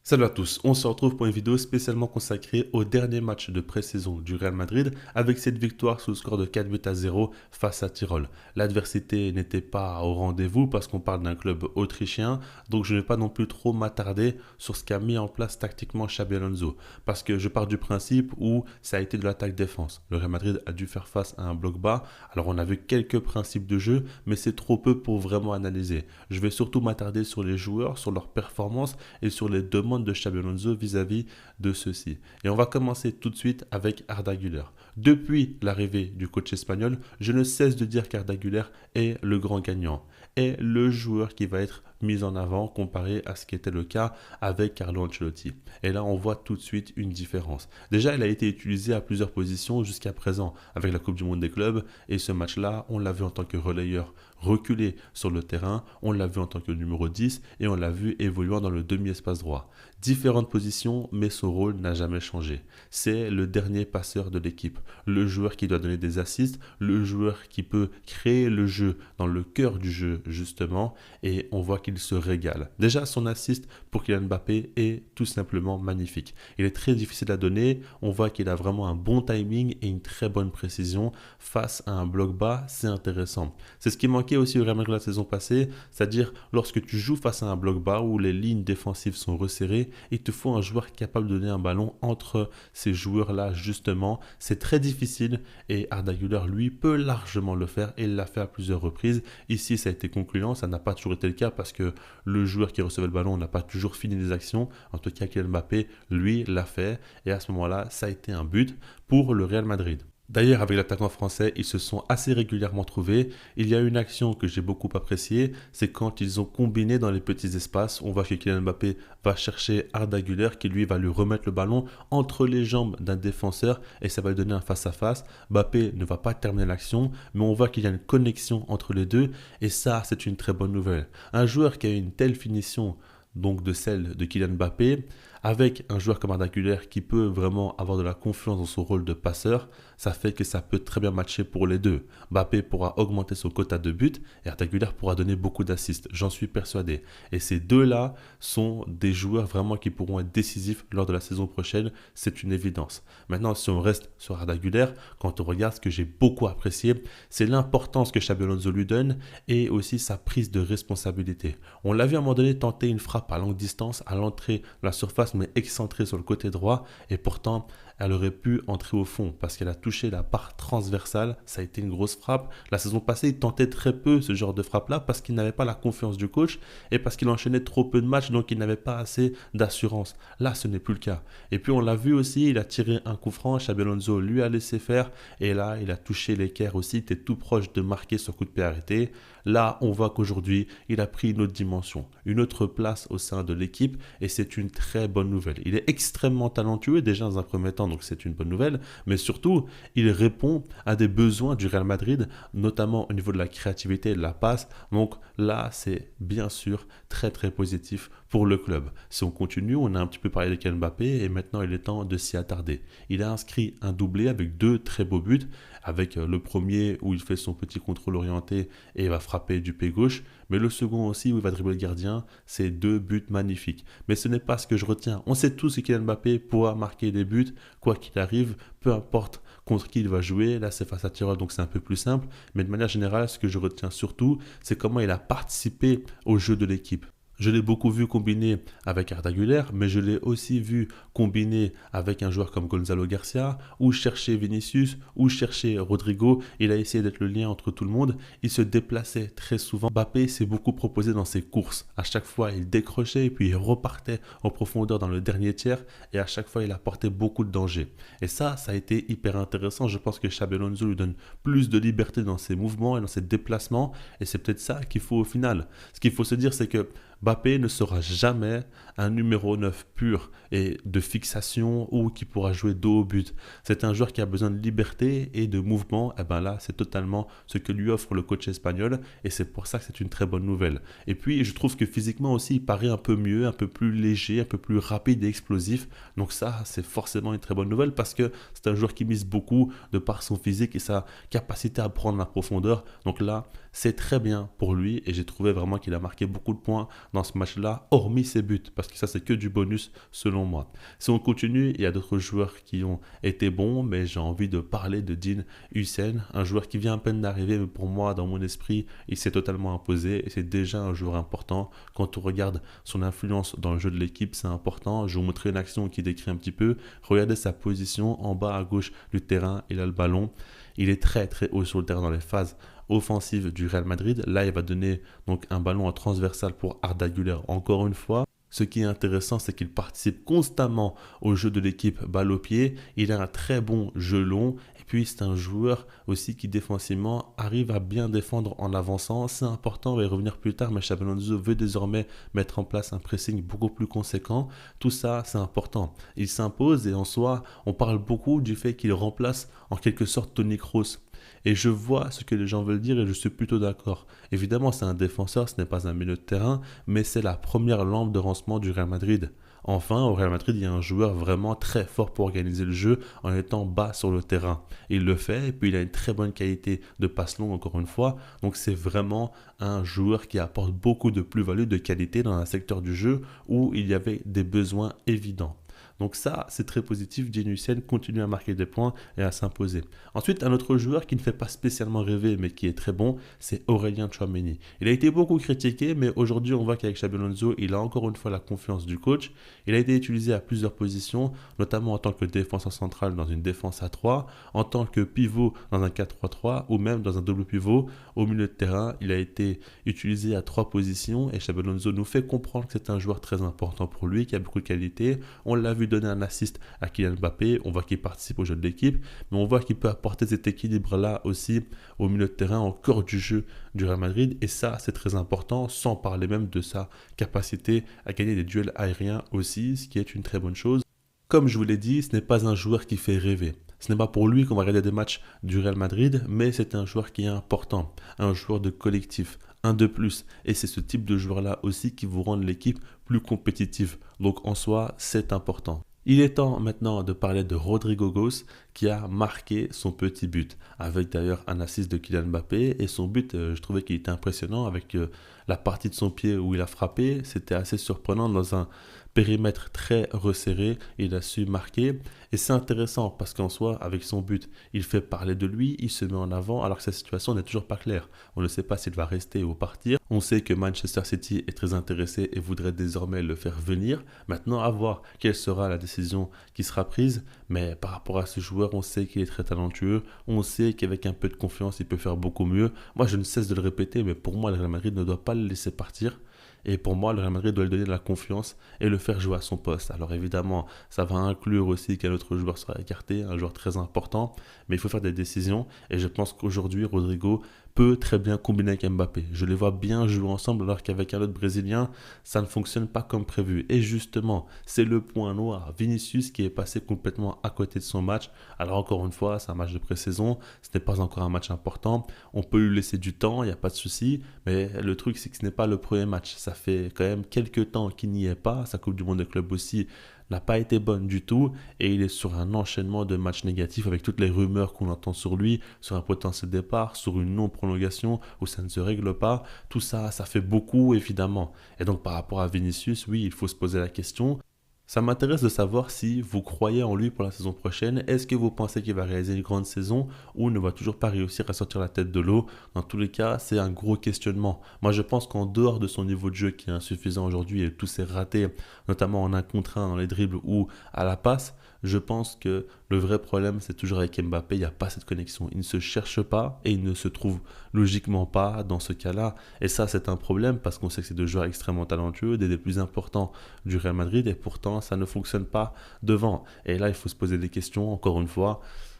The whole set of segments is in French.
Salut à tous, on se retrouve pour une vidéo spécialement consacrée au dernier match de pré-saison du Real Madrid avec cette victoire sous le score de 4-0 face à Tyrol. L'adversité n'était pas au rendez-vous parce qu'on parle d'un club autrichien, donc je ne vais pas non plus trop m'attarder sur ce qu'a mis en place tactiquement Xabi Alonso parce que je pars du principe où ça a été de l'attaque-défense. Le Real Madrid a dû faire face à un bloc bas, alors on a vu quelques principes de jeu, mais c'est trop peu pour vraiment analyser. Je vais surtout m'attarder sur les joueurs, sur leurs performances et sur les demandes de Xabi Alonso vis-à-vis de ceux-ci. Et on va commencer tout de suite avec Arda Güler. Depuis l'arrivée du coach espagnol, je ne cesse de dire qu'Arda Güler est le grand gagnant, est le joueur qui va être mis en avant comparé à ce qui était le cas avec Carlo Ancelotti. Et là, on voit tout de suite une différence. Déjà, il a été utilisé à plusieurs positions jusqu'à présent avec la Coupe du Monde des clubs et ce match-là, on l'a vu en tant que relayeur reculé sur le terrain, on l'a vu en tant que numéro 10 et on l'a vu évoluant dans le demi-espace droit. Différentes positions, mais son rôle n'a jamais changé. C'est le dernier passeur de l'équipe, le joueur qui doit donner des assists, le joueur qui peut créer le jeu dans le cœur du jeu justement, et on voit qu'il se régale. Déjà, son assist pour Kylian Mbappé est tout simplement magnifique. Il est très difficile à donner, on voit qu'il a vraiment un bon timing et une très bonne précision face à un bloc bas, c'est intéressant. C'est ce qui manquait aussi au Real Madrid la saison passée, c'est-à-dire lorsque tu joues face à un bloc bas où les lignes défensives sont resserrées, il te faut un joueur capable de donner un ballon entre ces joueurs-là justement. C'est très difficile et Arda Güler, lui, peut largement le faire et il l'a fait à plusieurs reprises. Ici, ça a été concluant, ça n'a pas toujours été le cas parce que le joueur qui recevait le ballon n'a pas toujours fini les actions. En tout cas, Kylian Mbappé, lui, l'a fait et à ce moment-là, ça a été un but pour le Real Madrid. D'ailleurs, avec l'attaquant français, ils se sont assez régulièrement trouvés. Il y a une action que j'ai beaucoup appréciée, c'est quand ils ont combiné dans les petits espaces. On voit que Kylian Mbappé va chercher Arda Güler qui lui va lui remettre le ballon entre les jambes d'un défenseur et ça va lui donner un face-à-face. Mbappé ne va pas terminer l'action, mais on voit qu'il y a une connexion entre les deux et ça, c'est une très bonne nouvelle. Un joueur qui a une telle finition donc de celle de Kylian Mbappé, avec un joueur comme Arda Güler qui peut vraiment avoir de la confiance dans son rôle de passeur, ça fait que ça peut très bien matcher pour les deux. Mbappé pourra augmenter son quota de buts et Arda Güler pourra donner beaucoup d'assists, j'en suis persuadé. Et ces deux-là sont des joueurs vraiment qui pourront être décisifs lors de la saison prochaine, c'est une évidence. Maintenant, si on reste sur Arda Güler, quand on regarde ce que j'ai beaucoup apprécié, c'est l'importance que Xabi Alonso lui donne et aussi sa prise de responsabilité. On l'a vu à un moment donné tenter une frappe à longue distance à l'entrée de la surface mais excentrée sur le côté droit et pourtant elle aurait pu entrer au fond parce qu'elle a touché la barre transversale, ça a été une grosse frappe. La saison passée, il tentait très peu ce genre de frappe-là parce qu'il n'avait pas la confiance du coach et parce qu'il enchaînait trop peu de matchs donc il n'avait pas assez d'assurance. Là, ce n'est plus le cas. Et puis on l'a vu aussi, il a tiré un coup franc, Xabi Alonso lui a laissé faire et là, il a touché l'équerre aussi, il était tout proche de marquer ce coup de pied arrêté. Là, on voit qu'aujourd'hui, il a pris une autre dimension, une autre place au sein de l'équipe et c'est une très bonne nouvelle. Il est extrêmement talentueux déjà dans un premier temps, donc c'est une bonne nouvelle, mais surtout, il répond à des besoins du Real Madrid, notamment au niveau de la créativité et de la passe. Donc là, c'est bien sûr très très positif pour le club. Si on continue, on a un petit peu parlé de Kylian Mbappé et maintenant il est temps de s'y attarder. Il a inscrit un doublé avec deux très beaux buts, avec le premier où il fait son petit contrôle orienté et il va frapper du pied gauche, mais le second aussi où il va dribbler le gardien, c'est deux buts magnifiques. Mais ce n'est pas ce que je retiens. On sait tous que Kylian Mbappé pourra marquer des buts, quoi qu'il arrive, peu importe contre qui il va jouer. Là, c'est face à Tyrol, donc c'est un peu plus simple. Mais de manière générale, ce que je retiens surtout, c'est comment il a participé au jeu de l'équipe. Je l'ai beaucoup vu combiner avec Arda Güler, mais je l'ai aussi vu combiner avec un joueur comme Gonzalo Garcia, ou chercher Vinicius, ou chercher Rodrigo. Il a essayé d'être le lien entre tout le monde. Il se déplaçait très souvent. Mbappé s'est beaucoup proposé dans ses courses. À chaque fois, il décrochait et puis il repartait en profondeur dans le dernier tiers. Et à chaque fois, il apportait beaucoup de danger. Et ça a été hyper intéressant. Je pense que Xabi Alonso lui donne plus de liberté dans ses mouvements et dans ses déplacements. Et c'est peut-être ça qu'il faut au final. Ce qu'il faut se dire, c'est que Mbappé ne sera jamais un numéro 9 pur et de fixation ou qui pourra jouer dos au but. C'est un joueur qui a besoin de liberté et de mouvement. Et bien là, c'est totalement ce que lui offre le coach espagnol et c'est pour ça que c'est une très bonne nouvelle. Et puis, je trouve que physiquement aussi, il paraît un peu mieux, un peu plus léger, un peu plus rapide et explosif. Donc ça, c'est forcément une très bonne nouvelle parce que c'est un joueur qui mise beaucoup de par son physique et sa capacité à prendre la profondeur. Donc là, c'est très bien pour lui et j'ai trouvé vraiment qu'il a marqué beaucoup de points dans ce match-là, hormis ses buts, parce que ça c'est que du bonus selon moi. Si on continue, il y a d'autres joueurs qui ont été bons, mais j'ai envie de parler de Dean Huijsen, un joueur qui vient à peine d'arriver, mais pour moi, dans mon esprit, il s'est totalement imposé et c'est déjà un joueur important. Quand on regarde son influence dans le jeu de l'équipe, c'est important. Je vais vous montrer une action qui décrit un petit peu. Regardez sa position en bas à gauche du terrain, il a le ballon. Il est très très haut sur le terrain dans les phases offensives du Real Madrid. Là, il va donner donc un ballon en transversal pour Arda Güler encore une fois. Ce qui est intéressant, c'est qu'il participe constamment au jeu de l'équipe balle au pied. Il a un très bon jeu long. Et puis, c'est un joueur aussi qui, défensivement, arrive à bien défendre en avançant. C'est important, on va y revenir plus tard, mais Xabi Alonso veut désormais mettre en place un pressing beaucoup plus conséquent. Tout ça, c'est important. Il s'impose et en soi, on parle beaucoup du fait qu'il remplace en quelque sorte Toni Kroos. Et je vois ce que les gens veulent dire et je suis plutôt d'accord. Évidemment, c'est un défenseur, ce n'est pas un milieu de terrain, mais c'est la première lampe de lancement du Real Madrid. Enfin, au Real Madrid, il y a un joueur vraiment très fort pour organiser le jeu en étant bas sur le terrain. Il le fait et puis il a une très bonne qualité de passe longue encore une fois. Donc c'est vraiment un joueur qui apporte beaucoup de plus-value, de qualité dans un secteur du jeu où il y avait des besoins évidents. Donc ça, c'est très positif. Dean Huijsen continue à marquer des points et à s'imposer. Ensuite, un autre joueur qui ne fait pas spécialement rêver, mais qui est très bon, c'est Aurélien Tchouaméni. Il a été beaucoup critiqué, mais aujourd'hui, on voit qu'avec Xabi Alonso, il a encore une fois la confiance du coach. Il a été utilisé à plusieurs positions, notamment en tant que défenseur central dans une défense à 3, en tant que pivot dans un 4-3-3 ou même dans un double pivot. Au milieu de terrain, il a été utilisé à 3 positions et Xabi Alonso nous fait comprendre que c'est un joueur très important pour lui, qui a beaucoup de qualité. On l'a vu donner un assist à Kylian Mbappé, on voit qu'il participe au jeu de l'équipe, mais on voit qu'il peut apporter cet équilibre-là aussi au milieu de terrain, au cœur du jeu du Real Madrid, et ça c'est très important, sans parler même de sa capacité à gagner des duels aériens aussi, ce qui est une très bonne chose. Comme je vous l'ai dit, ce n'est pas un joueur qui fait rêver. Ce n'est pas pour lui qu'on va regarder des matchs du Real Madrid, mais c'est un joueur qui est important, un joueur de collectif, un de plus. Et c'est ce type de joueur-là aussi qui vous rend l'équipe plus compétitive. Donc en soi, c'est important. Il est temps maintenant de parler de Rodrygo Goes qui a marqué son petit but, avec d'ailleurs un assist de Kylian Mbappé. Et son but, je trouvais qu'il était impressionnant avec la partie de son pied où il a frappé. C'était assez surprenant dans un périmètre très resserré, il a su marquer et c'est intéressant parce qu'en soi avec son but il fait parler de lui, il se met en avant alors que sa situation n'est toujours pas claire, on ne sait pas s'il va rester ou partir, on sait que Manchester City est très intéressé et voudrait désormais le faire venir, maintenant à voir quelle sera la décision qui sera prise, mais par rapport à ce joueur on sait qu'il est très talentueux, on sait qu'avec un peu de confiance il peut faire beaucoup mieux, moi je ne cesse de le répéter mais pour moi le Real Madrid ne doit pas le laisser partir. Et pour moi, le Real Madrid doit lui donner de la confiance et le faire jouer à son poste. Alors évidemment, ça va inclure aussi qu'un autre joueur sera écarté, un joueur très important, mais il faut faire des décisions. Et je pense qu'aujourd'hui, Rodrygo peut très bien combiner avec Mbappé. Je les vois bien jouer ensemble alors qu'avec un autre Brésilien, ça ne fonctionne pas comme prévu. Et justement, c'est le point noir. Vinicius qui est passé complètement à côté de son match. Alors encore une fois, c'est un match de pré-saison, ce n'est pas encore un match important. On peut lui laisser du temps, il n'y a pas de souci. Mais le truc, c'est que ce n'est pas le premier match. Ça fait quand même quelques temps qu'il n'y est pas. Sa Coupe du Monde des clubs aussi n'a pas été bonne du tout et il est sur un enchaînement de matchs négatifs avec toutes les rumeurs qu'on entend sur lui, sur un potentiel départ, sur une non-prolongation où ça ne se règle pas. Tout ça, ça fait beaucoup évidemment. Et donc par rapport à Vinicius, oui, il faut se poser la question. Ça m'intéresse de savoir si vous croyez en lui pour la saison prochaine. Est-ce que vous pensez qu'il va réaliser une grande saison ou ne va toujours pas réussir à sortir la tête de l'eau? Dans tous les cas, c'est un gros questionnement. Moi, je pense qu'en dehors de son niveau de jeu qui est insuffisant aujourd'hui et tous ses ratés, notamment en 1 contre 1 dans les dribbles ou à la passe, je pense que le vrai problème, c'est toujours avec Mbappé, il n'y a pas cette connexion. Il ne se cherche pas et il ne se trouve logiquement pas dans ce cas-là. Et ça, c'est un problème parce qu'on sait que c'est deux joueurs extrêmement talentueux, des plus importants du Real Madrid et pourtant, ça ne fonctionne pas devant. Et là, il faut se poser des questions, encore une fois.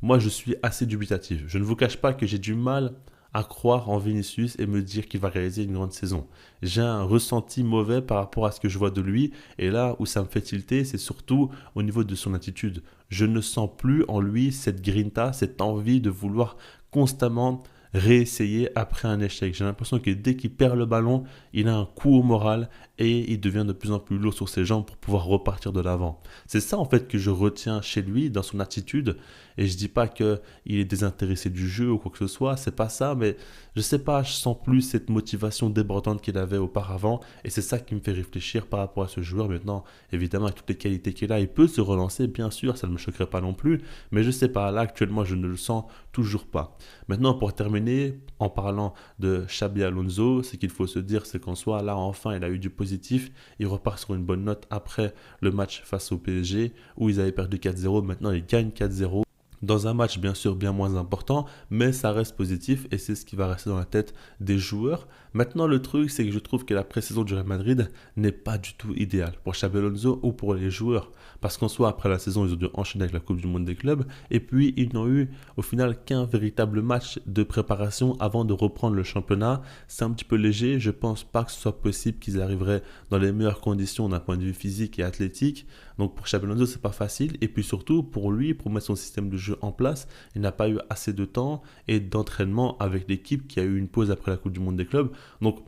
Moi, je suis assez dubitatif. Je ne vous cache pas que j'ai du mal à croire en Vinicius et me dire qu'il va réaliser une grande saison. J'ai un ressenti mauvais par rapport à ce que je vois de lui et là où ça me fait tilter, c'est surtout au niveau de son attitude. Je ne sens plus en lui cette grinta, cette envie de vouloir constamment réessayer après un échec. J'ai l'impression que dès qu'il perd le ballon, il a un coup au moral et il devient de plus en plus lourd sur ses jambes pour pouvoir repartir de l'avant. C'est ça en fait que je retiens chez lui dans son attitude. Et je dis pas qu'il est désintéressé du jeu ou quoi que ce soit, c'est pas ça, mais je sais pas, je sens plus cette motivation débordante qu'il avait auparavant et c'est ça qui me fait réfléchir par rapport à ce joueur. Maintenant, évidemment, avec toutes les qualités qu'il a, il peut se relancer, bien sûr, ça ne me choquerait pas non plus, mais je sais pas, là actuellement, je ne le sens toujours pas. Maintenant, pour terminer, en parlant de Xabi Alonso, ce qu'il faut se dire, c'est qu'en soi, là, enfin, il a eu du positif. Il repart sur une bonne note après le match face au PSG, où ils avaient perdu 4-0. Maintenant, ils gagnent 4-0 dans un match bien sûr bien moins important, mais ça reste positif et c'est ce qui va rester dans la tête des joueurs. Maintenant, le truc, c'est que je trouve que la pré-saison du Real Madrid n'est pas du tout idéale pour Xabi Alonso ou pour les joueurs. Parce qu'en soi, après la saison, ils ont dû enchaîner avec la Coupe du Monde des clubs et puis ils n'ont eu au final qu'un véritable match de préparation avant de reprendre le championnat. C'est un petit peu léger, je pense pas que ce soit possible qu'ils arriveraient dans les meilleures conditions d'un point de vue physique et athlétique. Donc pour Xabi Alonso, c'est pas facile et puis surtout pour lui, pour mettre son système de jeu en place, il n'a pas eu assez de temps et d'entraînement avec l'équipe qui a eu une pause après la Coupe du Monde des clubs. Donc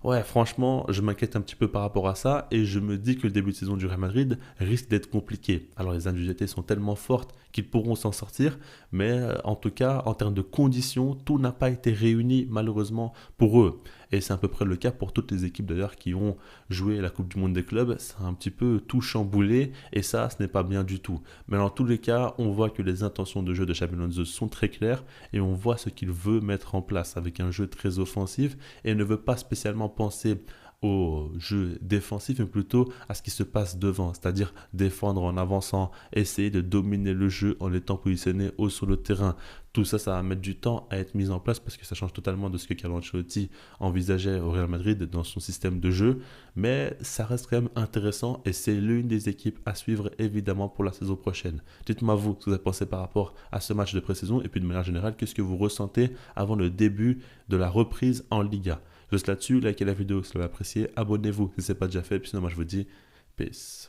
ouais, franchement, je m'inquiète un petit peu par rapport à ça et je me dis que le début de saison du Real Madrid risque d'être compliqué. Alors les individualités sont tellement fortes qu'ils pourront s'en sortir, mais en tout cas, en termes de conditions, tout n'a pas été réuni malheureusement pour eux. Et c'est à peu près le cas pour toutes les équipes d'ailleurs qui ont joué la Coupe du Monde des clubs. C'est un petit peu tout chamboulé et ça, ce n'est pas bien du tout. Mais dans tous les cas, on voit que les intentions de jeu de Xabi Alonso sont très claires et on voit ce qu'il veut mettre en place avec un jeu très offensif et ne veut pas spécialement penser au jeu défensif, mais plutôt à ce qui se passe devant, c'est-à-dire défendre en avançant, essayer de dominer le jeu en étant positionné haut sur le terrain. Tout ça, ça va mettre du temps à être mis en place parce que ça change totalement de ce que Carlo Ancelotti envisageait au Real Madrid dans son système de jeu, mais ça reste quand même intéressant et c'est l'une des équipes à suivre évidemment pour la saison prochaine. Dites-moi vous ce que vous avez pensé par rapport à ce match de pré-saison et puis de manière générale, qu'est-ce que vous ressentez avant le début de la reprise en Liga. Juste là-dessus, likez la vidéo si vous l'avez apprécié, abonnez-vous si ce n'est pas déjà fait, puis sinon moi je vous dis peace.